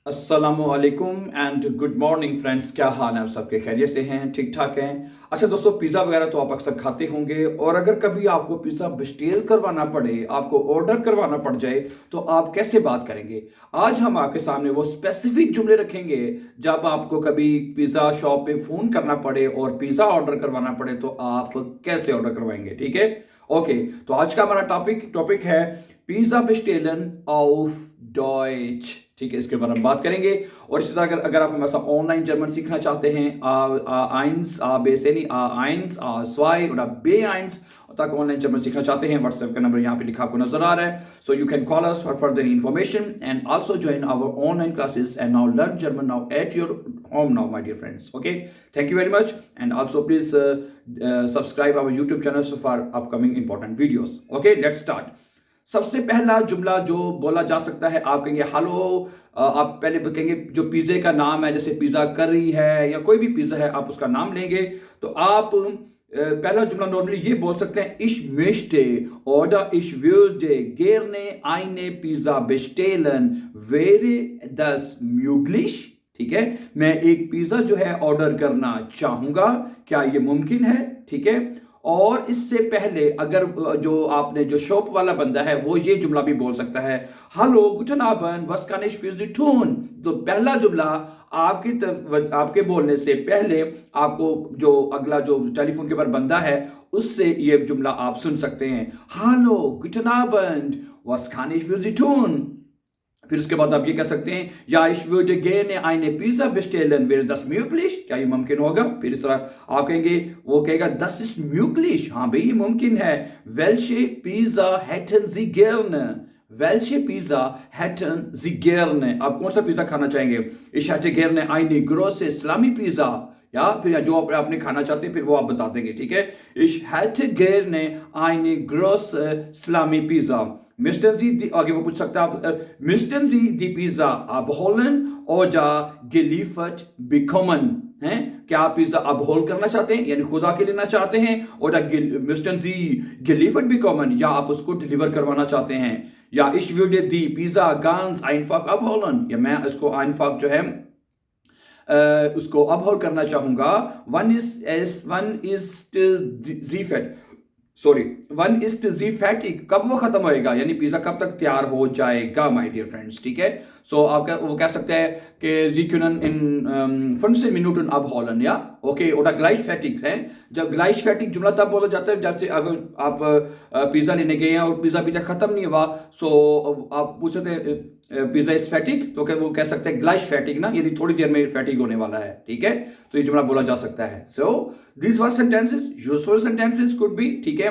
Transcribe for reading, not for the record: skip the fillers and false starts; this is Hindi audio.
अस्सलामुअलैकुम एंड गुड मॉर्निंग फ्रेंड्स। क्या हाल है आप सबके? खैरियत से हैं? ठीक ठाक हैं? अच्छा दोस्तों, पिज़्ज़ा वगैरह तो आप अक्सर खाते होंगे और अगर कभी आपको पिज़्ज़ा बिस्टेल करवाना पड़े, आपको ऑर्डर करवाना पड़ जाए, तो आप कैसे बात करेंगे? आज हम आपके सामने वो स्पेसिफिक जुमले रखेंगे जब आपको कभी पिज़्ज़ा शॉप पे फ़ोन करना पड़े और पिज़्ज़ा ऑर्डर करवाना पड़े तो आप कैसे ऑर्डर करवाएंगे। ठीक है, ओके। तो आज का हमारा टॉपिक है पिज़्ज़ा बिस्टेलन ऑफ डॉइच। ठीक है, इसके बारे में बात करेंगे। और इसी तरह अगर आप हमारे साथ ऑनलाइन जर्मन सीखना चाहते हैं, आइंस बेसेनी आइंस स्वाई और बे आइंस तक ऑनलाइन जर्मन सीखना चाहते हैं, व्हाट्सएप का नंबर यहाँ पे लिखा आपको नजर आ रहा है। So you can call us for further information and also join our online classes and now learn German now at your home now my dear friends. Okay, thank you very much and also please subscribe our YouTube channel for upcoming important videos. Okay, let's start. सबसे पहला जुमला जो बोला जा सकता है, आप कहेंगे हेलो। आप पहले कहेंगे जो पिज़्ज़े का नाम है, जैसे पिज़्ज़ा करी है या कोई भी पिज़्ज़ा है, आप उसका नाम लेंगे। तो आप पहला जुमला नॉर्मली ये बोल सकते हैं, ich möchte oder ich würde gerne eine Pizza bestellen, wäre das möglich? ठीक है, मैं एक पिज़्ज़ा जो है ऑर्डर करना चाहूंगा, क्या ये मुमकिन है? ठीक है। और इससे पहले अगर जो जो शॉप वाला बंदा है वो ये जुमला भी बोल सकता है, hello गुटन आबन was kann ich für Sie tun? तो पहला जुमला आपके बोलने से पहले आपको जो अगला जो टेलीफोन के ऊपर बंदा है उससे ये जुमला आप सुन सकते हैं, hello गुटन आबन was kann ich für Sie tun? फिर उसके बाद आप ये कह सकते हैं, या ich würde gerne eine Pizza bestellen, wäre das möglich? क्या ये मुमकिन होगा? फिर इस तरह आप कहेंगे, वो कहेगा das ist möglich, हाँ भाई ये मुमकिन है। welche Pizza hätten Sie gerne? welche Pizza hätten Sie gerne? आप कौन सा पिज्जा खाना चाहेंगे? ich hätte gerne eine große Salami Pizza। या फिर जो आपने खाना चाहते हैं फिर वो आप बता देंगे। ठीक है, ich hätte gerne eine große Salami Pizza। Möchten Sie die, आगे वो पूछ सकता है आप, möchten Sie die Pizza abholen oder geliefert bekommen? हैं, क्या आप पिज्जा abholen करना चाहते हैं यानी खुद आके लेना चाहते हैं, oder möchten Sie geliefert bekommen, या आप उसको डिलीवर करवाना चाहते हैं? या ich würde die Pizza ganz einfach abholen, या मैं इसको einfach जो है उसको अपहोल्ड करना चाहूंगा। वन इज जी फैटिक, कब वो खत्म होएगा यानी पिज्जा कब तक तैयार हो जाएगा माय डियर फ्रेंड्स। ठीक है, सो आप वो कह सकते हैं कि जी können in 15 Minuten abholen, या ओके। oder gleichfertig है, जब gleichfertig जुमला तब बोला जाता है जैसे अगर आप पिज्जा लेने गए हैं और पिज्जा खत्म नहीं हुआ, सो आप पूछ सकते हैं पिज्जा इज फैटिक, तो वो कह सकते हैं gleichfertig ना, यानी थोड़ी देर में फैटिक होने वाला है। ठीक है, तो ये जुमला बोला जा सकता है। सो these were sentences, useful sentences could be। ठीक है।